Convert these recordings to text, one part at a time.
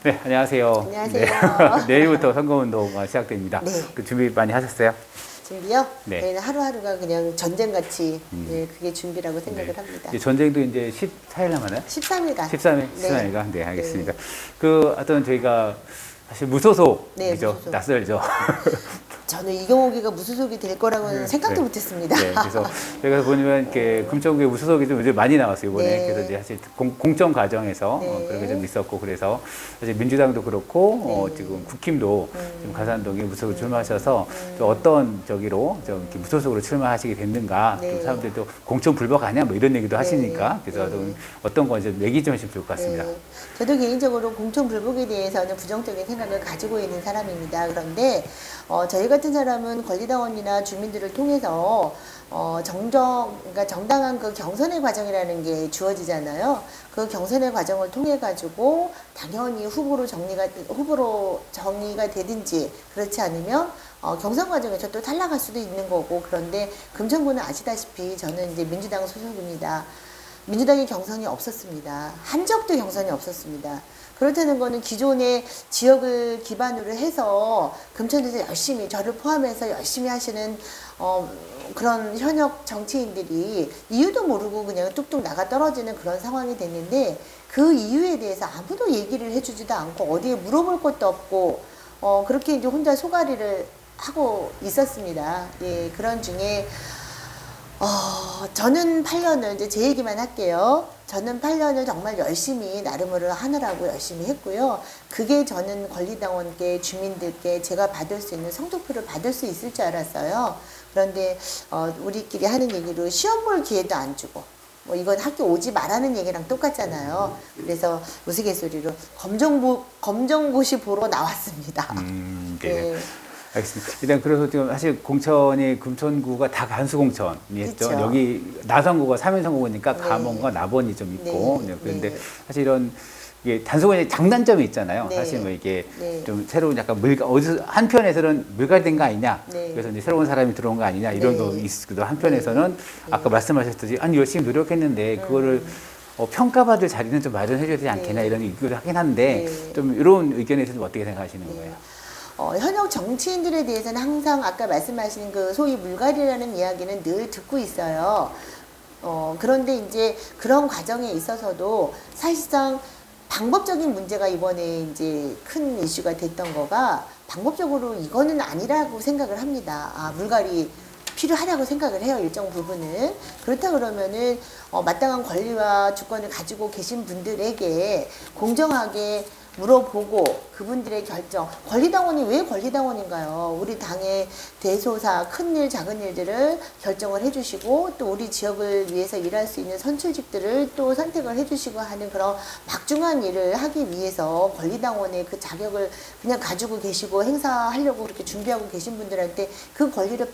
네, 안녕하세요. 안녕하세요. 네, 내일부터 선거운동가 시작됩니다. 네. 그 준비 많이 하셨어요? 준비요? 네. 저희는 하루하루가 그냥 전쟁같이 네, 그게 준비라고 생각을 네. 합니다. 이제 전쟁도 이제 14일 남았나요? 13일간. 13일, 13일간? 네, 알겠습니다. 그, 하여튼 저희가 사실 무소속이죠. 네, 무소속. 낯설죠. 저는 이경옥이가 무소속이 될 거라고는 생각도 네. 못했습니다. 네, 그래서 저희가 보면 이렇게 금천구에 무소속이 좀 요즘 많이 나왔어요, 이번에. 네. 그래서 이제 사실 공천 과정에서 네. 그런 게 좀 있었고, 그래서 사실 민주당도 그렇고, 네. 지금 국힘도 지금 가산동에 무소속으로 출마하셔서 좀 어떤 저기로 좀 이렇게 무소속으로 출마하시게 됐는가, 네. 좀 사람들도 공천 불복 아니야, 뭐 이런 얘기도 네. 하시니까, 그래서 네. 좀 어떤 건지 좀 얘기 좀 해주시면 좋을 것 같습니다. 네. 저도 개인적으로 공천 불복에 대해서는 부정적인 생각을 가지고 있는 사람입니다. 그런데 저희 같은 사람은 권리당원이나 주민들을 통해서 그러니까 정당한 그 경선의 과정이라는 게 주어지잖아요. 그 경선의 과정을 통해 가지고 당연히 후보로 정리가 되든지 그렇지 않으면 경선 과정에서 또 탈락할 수도 있는 거고. 그런데 금천구는 아시다시피 저는 이제 민주당 소속입니다. 민주당의 경선이 없었습니다. 한 적도 경선이 없었습니다. 그렇다는 거는 기존의 지역을 기반으로 해서 금천에서 열심히, 저를 포함해서 열심히 하시는 그런 현역 정치인들이 이유도 모르고 그냥 뚝뚝 나가 떨어지는 그런 상황이 됐는데, 그 이유에 대해서 아무도 얘기를 해주지도 않고 어디에 물어볼 것도 없고 그렇게 이제 혼자 소가리를 하고 있었습니다. 예, 그런 중에 저는 8년을, 이제 제 얘기만 할게요. 저는 8년을 정말 열심히 나름으로 하느라고 열심히 했고요. 그게 저는 권리당원께, 주민들께 제가 받을 수 있는 성적표를 받을 수 있을 줄 알았어요. 그런데 우리끼리 하는 얘기로 시험 볼 기회도 안 주고, 뭐 이건 학교 오지 말라는 얘기랑 똑같잖아요. 그래서 우스갯소리로 검정고시 보러 나왔습니다. 네. 네. 알겠습니다. 일단 그래서 지금 사실 공천이 금천구가 다 간수 공천이었죠. 그쵸. 여기 나선구가 3인 선거구니까 네. 감원과 남원이 좀 있고. 네. 네. 그런데 네. 사실 이런 이게 단순히 장단점이 있잖아요. 네. 사실 뭐 이게 네. 좀 새로운 약간 어디서 한편에서는 물갈된 거 아니냐. 네. 그래서 이제 새로운 사람이 들어온 거 아니냐 이런 네. 거 있고, 한편에서는 아까 말씀하셨듯이 아니 열심히 노력했는데 그거를 평가받을 자리는 좀 마련해줘야 되지 않겠냐 네. 이런 의견을 하긴 하는데 네. 좀 이런 의견에 대해서 어떻게 생각하시는 거예요? 현역 정치인들에 대해서는 항상 아까 말씀하신 그 소위 물갈이라는 이야기는 늘 듣고 있어요. 그런데 이제 그런 과정에 있어서도 사실상 방법적인 문제가 이번에 이제 큰 이슈가 됐던 거가, 방법적으로 이거는 아니라고 생각을 합니다. 물갈이 필요하다고 생각을 해요, 일정 부분은. 그렇다 그러면은 마땅한 권리와 주권을 가지고 계신 분들에게 공정하게 물어보고 그분들의 결정, 권리당원이 왜 권리당원인가요? 우리 당의 대소사, 큰일 작은 일들을 결정을 해주시고, 또 우리 지역을 위해서 일할 수 있는 선출직들을 또 선택을 해주시고 하는 그런 막중한 일을 하기 위해서 권리당원의 그 자격을 그냥 가지고 계시고 행사하려고 그렇게 준비하고 계신 분들한테 그 권리를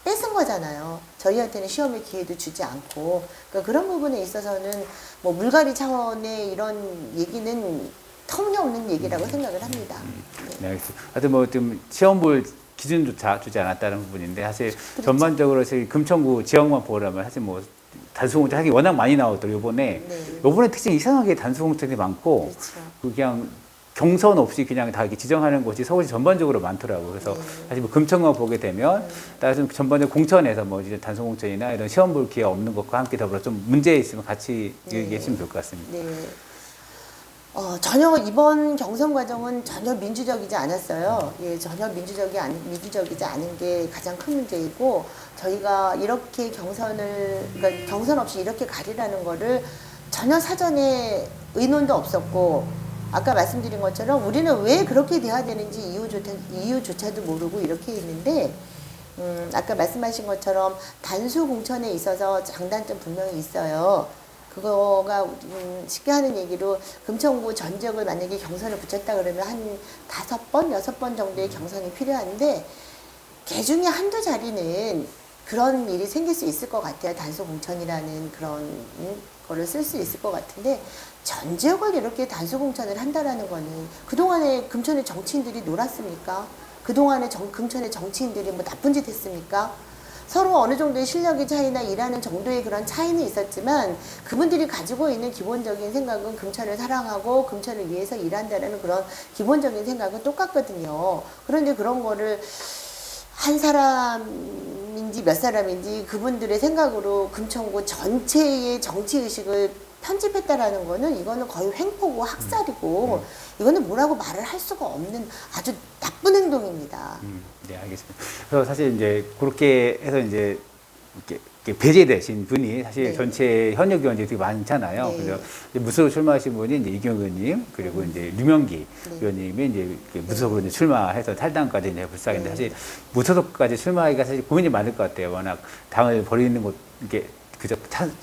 뺏은 거잖아요. 저희한테는 시험의 기회도 주지 않고. 그러니까 그런 부분에 있어서는 뭐 물갈이 차원의 이런 얘기는 터무니없는 얘기라고 생각을 합니다. 네, 알겠습니다. 하여튼 뭐 좀 시험 볼 기준조차 주지 않았다는 부분인데, 사실 그렇죠. 전반적으로 사실 금천구 지역만 보려면 사실 뭐 단수공천 하기 워낙 많이 나오더라고요. 요번에 네. 요번에 특징이 이상하게 단수공천이 많고, 그렇죠. 그냥 경선 없이 그냥 다 이렇게 지정하는 곳이 서울시 전반적으로 많더라고요. 그래서 네. 사실 뭐 금천구만 보게 되면 따라서 전반적 공천에서 뭐 이제 단수공천이나 이런 시험 볼 기회가 없는 것과 함께 더불어 좀 문제 있으면 같이 네. 얘기했으면 좋을 것 같습니다. 네. 전혀 이번 경선 과정은 전혀 민주적이지 않았어요. 예, 전혀 민주적이지 않은 게 가장 큰 문제이고, 저희가 이렇게 그러니까 경선 없이 이렇게 가리라는 거를 전혀 사전에 의논도 없었고, 아까 말씀드린 것처럼 우리는 왜 그렇게 돼야 되는지 이유조차도 모르고 이렇게 있는데, 아까 말씀하신 것처럼 단수 공천에 있어서 장단점 분명히 있어요. 그거가 쉽게 하는 얘기로 금천구 전 지역을 만약에 경선을 붙였다 그러면 한 5번, 6번 정도의 경선이 필요한데, 개 중에 한두 자리는 그런 일이 생길 수 있을 것 같아요. 단수 공천이라는 그런 거를 쓸 수 있을 것 같은데, 전 지역을 이렇게 단수 공천을 한다라는 거는, 그동안에 금천의 정치인들이 놀았습니까? 그동안에 금천의 정치인들이 뭐 나쁜 짓 했습니까? 서로 어느 정도의 실력의 차이나 일하는 정도의 그런 차이는 있었지만 그분들이 가지고 있는 기본적인 생각은 금천을 사랑하고 금천을 위해서 일한다는 그런 기본적인 생각은 똑같거든요. 그런데 그런 거를 한 사람인지 몇 사람인지 그분들의 생각으로 금천구 전체의 정치의식을 편집했다라는 거는 이거는 거의 횡포고 학살이고 이거는 뭐라고 말을 할 수가 없는 아주 나쁜 행동입니다. 네, 알겠습니다. 그래서 사실 이제 그렇게 해서 이제 이렇게 배제되신 분이 사실 네. 전체 현역 의원들이 되게 많잖아요. 네. 그래서 이제 무소속 출마하신 분이 이제 이경 의원님 그리고 이제 류명기 네. 의원님이 이제 이렇게 무소속으로 이제 출마해서 탈당까지 이제 불사했는데 네. 사실 무소속까지 출마하기가 사실 고민이 많을 것 같아요. 워낙 당을 버리는 것 이게 그저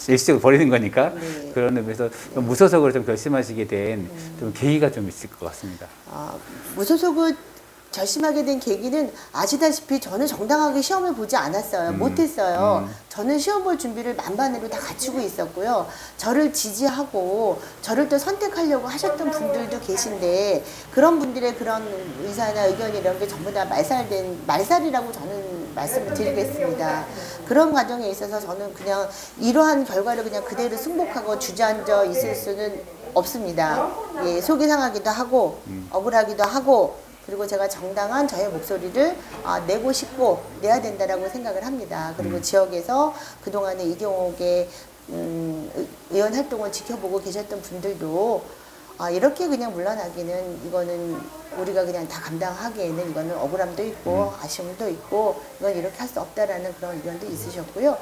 일시적으로 버리는 거니까 네. 그런 의미에서 좀 무소속으로 좀 결심하시게 된 좀 계기가 좀 있을 것 같습니다. 무소속을 결심하게 된 계기는 아시다시피 저는 정당하게 시험을 보지 않았어요. 못했어요. 저는 시험 볼 준비를 만반으로 다 갖추고 있었고요. 저를 지지하고 저를 또 선택하려고 하셨던 분들도 계신데 그런 분들의 그런 의사나 의견 이런 게 전부 다 말살이라고 저는 말씀을 드리겠습니다. 그런 과정에 있어서 저는 그냥 이러한 결과를 그냥 그대로 승복하고 주저앉아 있을 수는 없습니다. 예, 속이 상하기도 하고 억울하기도 하고 그리고 제가 정당한 저의 목소리를 내고 싶고 내야 된다라고 생각을 합니다. 그리고 지역에서 그동안에 이경옥의 의원 활동을 지켜보고 계셨던 분들도 이렇게 그냥 물러나기는 이거는 우리가 그냥 다 감당하기에는 이거는 억울함도 있고 아쉬움도 있고 이건 이렇게 할 수 없다라는 그런 의견도 있으셨고요.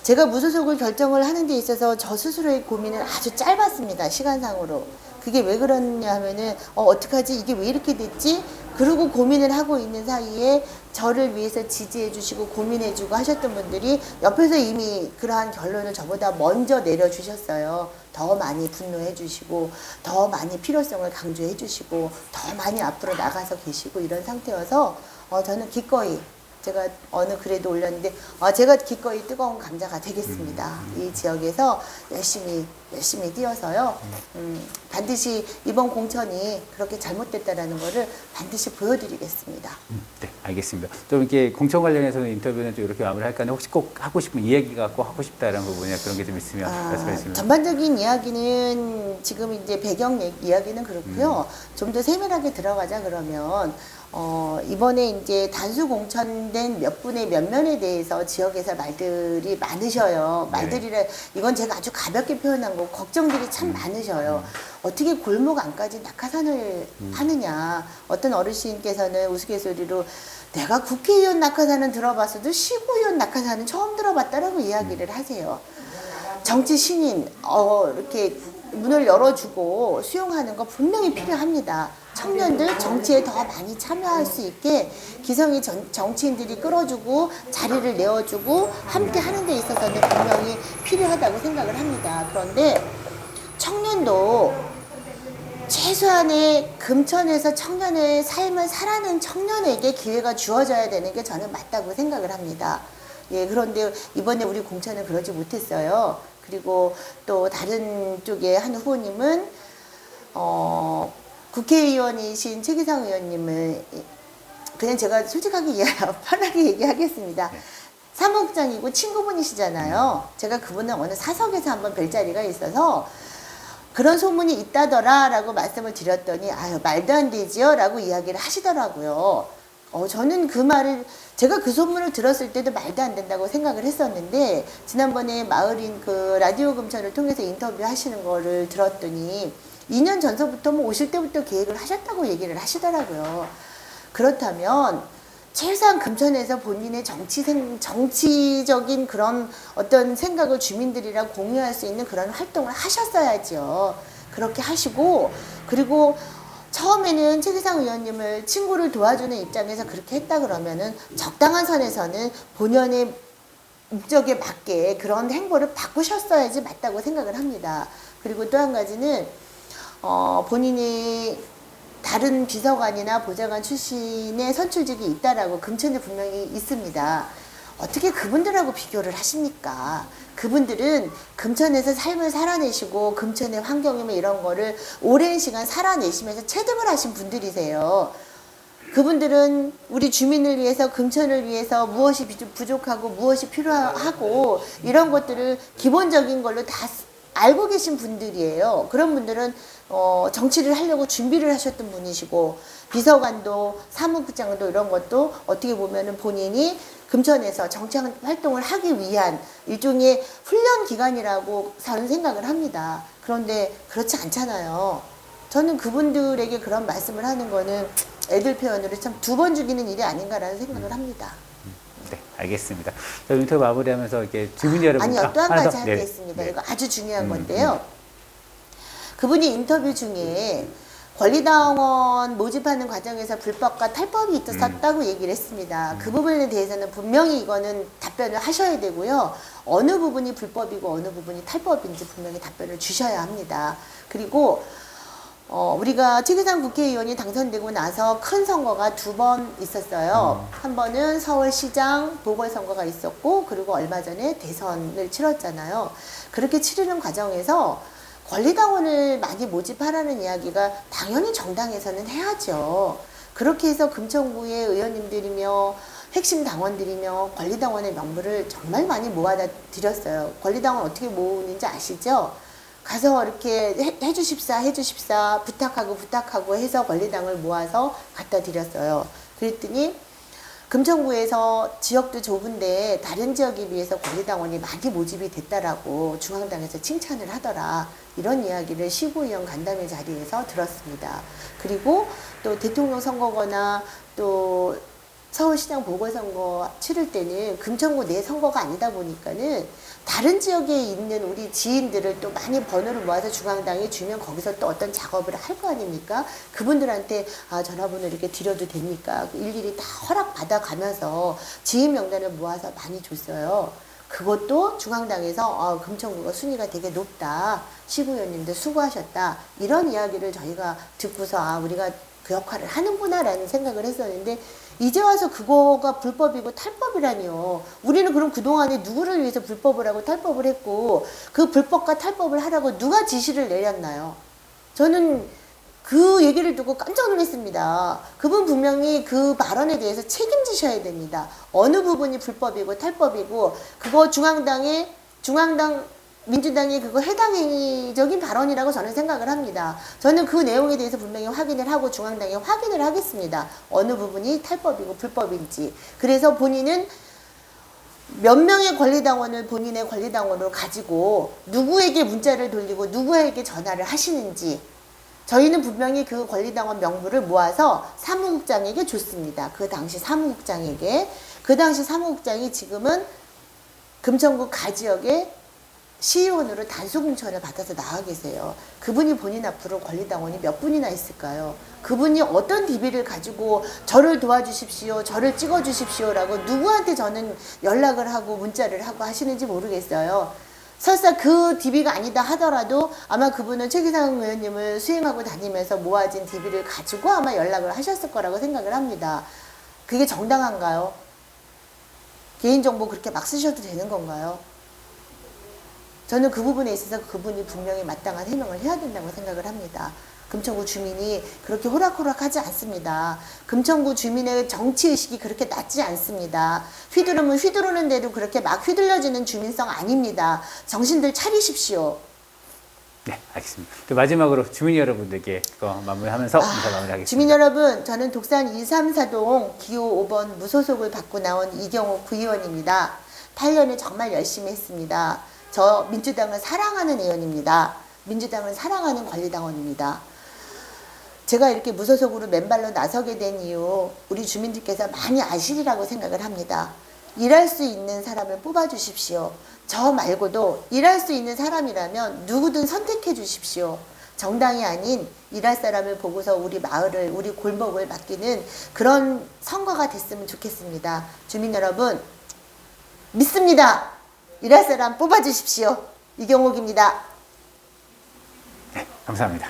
제가 무소속을 결정을 하는 데 있어서 저 스스로의 고민은 아주 짧았습니다. 시간상으로. 그게 왜 그러냐 하면은 어떡하지 이게 왜 이렇게 됐지 그러고 고민을 하고 있는 사이에 저를 위해서 지지해 주시고 고민해 주고 하셨던 분들이 옆에서 이미 그러한 결론을 저보다 먼저 내려주셨어요. 더 많이 분노해 주시고 더 많이 필요성을 강조해 주시고 더 많이 앞으로 나가서 계시고 이런 상태여서 저는 기꺼이 제가 어느 글에도 올렸는데 제가 기꺼이 뜨거운 감자가 되겠습니다. 이 지역에서 열심히 뛰어서요. 반드시 이번 공천이 그렇게 잘못됐다라는 거를 반드시 보여드리겠습니다. 네, 알겠습니다. 좀 이렇게 공천 관련해서는 인터뷰는 좀 이렇게 마무리할까 하는데 혹시 꼭 하고 싶은 이야기가 꼭 하고 싶다라는 부분이나 그런 게 좀 있으면 말씀해 주시면. 전반적인 이야기는 지금 이제 배경 이야기는 그렇고요. 좀 더 세밀하게 들어가자 그러면 이번에 이제 단수 공천된 몇 분의 몇 면에 대해서 지역에서 말들이 많으셔요. 말들이라 이건 제가 아주 가볍게 표현한 거 걱정들이 참 많으셔요. 어떻게 골목 안까지 낙하산을 하느냐. 어떤 어르신께서는 우스갯소리로 내가 국회의원 낙하산은 들어봤어도 시구의원 낙하산은 처음 들어봤다라고 이야기를 하세요. 정치 신인 이렇게 문을 열어주고 수용하는 거 분명히 필요합니다. 청년들 정치에 더 많이 참여할 수 있게 기성의 정치인들이 끌어주고 자리를 내어주고 함께 하는 데 있어서는 분명히 필요하다고 생각을 합니다. 그런데 청년도 최소한의 금천에서 청년의 삶을 살아낸 청년에게 기회가 주어져야 되는 게 저는 맞다고 생각을 합니다. 예, 그런데 이번에 우리 공천은 그러지 못했어요. 그리고 또 다른 쪽에 한 후보님은 국회의원이신 최기상 의원님을 그냥 제가 솔직하게 편하게 얘기하겠습니다. 사무국장이고 친구분이시잖아요. 제가 그분은 어느 사석에서 한번 뵐 자리가 있어서 그런 소문이 있다더라 라고 말씀을 드렸더니 아유 말도 안 되지요 라고 이야기를 하시더라고요. 저는 그 말을 제가 그 소문을 들었을 때도 말도 안 된다고 생각을 했었는데 지난번에 마을인 그 라디오 금천을 통해서 인터뷰 하시는 거를 들었더니 2년 전서부터 오실 때부터 계획을 하셨다고 얘기를 하시더라고요. 그렇다면 최소한 금천에서 본인의 정치적인 그런 어떤 생각을 주민들이랑 공유할 수 있는 그런 활동을 하셨어야죠. 그렇게 하시고 그리고 처음에는 최기상 의원님을 친구를 도와주는 입장에서 그렇게 했다 그러면은 적당한 선에서는 본연의 목적에 맞게 그런 행보를 바꾸셨어야지 맞다고 생각을 합니다. 그리고 또 한 가지는 본인이 다른 비서관이나 보좌관 출신의 선출직이 있다라고 금천에 분명히 있습니다. 어떻게 그분들하고 비교를 하십니까? 그분들은 금천에서 삶을 살아내시고 금천의 환경이나 이런 거를 오랜 시간 살아내시면서 체득을 하신 분들이세요. 그분들은 우리 주민을 위해서, 금천을 위해서 무엇이 부족하고 무엇이 필요하고 이런 것들을 기본적인 걸로 다 알고 계신 분들이에요. 그런 분들은 정치를 하려고 준비를 하셨던 분이시고, 비서관도 사무국장도 이런 것도 어떻게 보면은 본인이 금천에서 정치 활동을 하기 위한 일종의 훈련 기간이라고 저는 생각을 합니다. 그런데 그렇지 않잖아요. 저는 그분들에게 그런 말씀을 하는 거는 애들 표현으로 참 2번 죽이는 일이 아닌가라는 생각을 합니다. 네, 알겠습니다. 저희 인터뷰 마무리하면서 이렇게 주민 여러분. 아니요, 또 한 하나 가지 더. 할 게 네. 있습니다. 네. 이거 아주 중요한 건데요. 그분이 인터뷰 중에 권리당원 모집하는 과정에서 불법과 탈법이 있었다고 얘기를 했습니다. 그 부분에 대해서는 분명히 이거는 답변을 하셔야 되고요. 어느 부분이 불법이고 어느 부분이 탈법인지 분명히 답변을 주셔야 합니다. 그리고 우리가 최규상 국회의원이 당선되고 나서 큰 선거가 2번 있었어요. 한 번은 서울시장 보궐선거가 있었고, 그리고 얼마 전에 대선을 치렀잖아요. 그렇게 치르는 과정에서 권리당원을 많이 모집하라는 이야기가 당연히 정당에서는 해야죠. 그렇게 해서 금천구의 의원님들이며 핵심 당원들이며 권리당원의 명부를 정말 많이 모아다 드렸어요. 권리당원 어떻게 모으는지 아시죠? 가서 이렇게 해주십사 부탁하고 해서 권리당을 모아서 갖다 드렸어요. 그랬더니 금천구에서 지역도 좁은데 다른 지역에 비해서 권리당원이 많이 모집이 됐다라고 중앙당에서 칭찬을 하더라. 이런 이야기를 시구의원 간담회 자리에서 들었습니다. 그리고 또 대통령 선거거나 또 서울시장 보궐선거 치를 때는 금천구 내 선거가 아니다 보니까는 다른 지역에 있는 우리 지인들을 또 많이 번호를 모아서 중앙당에 주면 거기서 또 어떤 작업을 할 거 아닙니까? 그분들한테 전화번호 이렇게 드려도 됩니까? 일일이 다 허락받아 가면서 지인 명단을 모아서 많이 줬어요. 그것도 중앙당에서 금천구가 순위가 되게 높다. 시구위원님들 수고하셨다. 이런 이야기를 저희가 듣고서 우리가 그 역할을 하는구나 라는 생각을 했었는데, 이제 와서 그거가 불법이고 탈법이라니요. 우리는 그럼 그동안에 누구를 위해서 불법을 하고 탈법을 했고, 그 불법과 탈법을 하라고 누가 지시를 내렸나요? 저는 그 얘기를 듣고 깜짝 놀랐습니다. 그분 분명히 그 발언에 대해서 책임지셔야 됩니다. 어느 부분이 불법이고 탈법이고, 그거 민주당이 그거 해당 행위적인 발언이라고 저는 생각을 합니다. 저는 그 내용에 대해서 분명히 확인을 하고 중앙당에 확인을 하겠습니다. 어느 부분이 탈법이고 불법인지. 그래서 본인은 몇 명의 권리당원을 본인의 권리당원으로 가지고 누구에게 문자를 돌리고 누구에게 전화를 하시는지, 저희는 분명히 그 권리당원 명부를 모아서 사무국장에게 줬습니다. 그 당시 사무국장에게. 그 당시 사무국장이 지금은 금천구 가지역에 시의원으로 단수공천을 받아서 나와 계세요. 그분이 본인 앞으로 권리당원이 몇 분이나 있을까요? 그분이 어떤 DB를 가지고 저를 도와주십시오, 저를 찍어주십시오라고 누구한테 저는 연락을 하고 문자를 하고 하시는지 모르겠어요. 설사 그 DB가 아니다 하더라도 아마 그분은 최기상 의원님을 수행하고 다니면서 모아진 DB를 가지고 아마 연락을 하셨을 거라고 생각을 합니다. 그게 정당한가요? 개인정보 그렇게 막 쓰셔도 되는 건가요? 저는 그 부분에 있어서 그분이 분명히 마땅한 해명을 해야 된다고 생각을 합니다. 금천구 주민이 그렇게 호락호락하지 않습니다. 금천구 주민의 정치의식이 그렇게 낮지 않습니다. 휘두르면 휘두르는 대로 그렇게 막 휘둘려지는 주민성 아닙니다. 정신들 차리십시오. 네, 알겠습니다. 마지막으로 주민 여러분들께 마무리하면서 인사 마무리하겠습니다. 주민 여러분, 저는 독산 234동 기호 5번 무소속을 받고 나온 이경옥 구의원입니다. 8년을 정말 열심히 했습니다. 저 민주당을 사랑하는 의원입니다. 민주당을 사랑하는 권리당원입니다. 제가 이렇게 무소속으로 맨발로 나서게 된 이유, 우리 주민들께서 많이 아시리라고 생각을 합니다. 일할 수 있는 사람을 뽑아주십시오. 저 말고도 일할 수 있는 사람이라면 누구든 선택해 주십시오. 정당이 아닌 일할 사람을 보고서 우리 마을을, 우리 골목을 맡기는 그런 선거가 됐으면 좋겠습니다. 주민 여러분, 믿습니다. 일할 사람 뽑아주십시오. 이경옥입니다. 네, 감사합니다.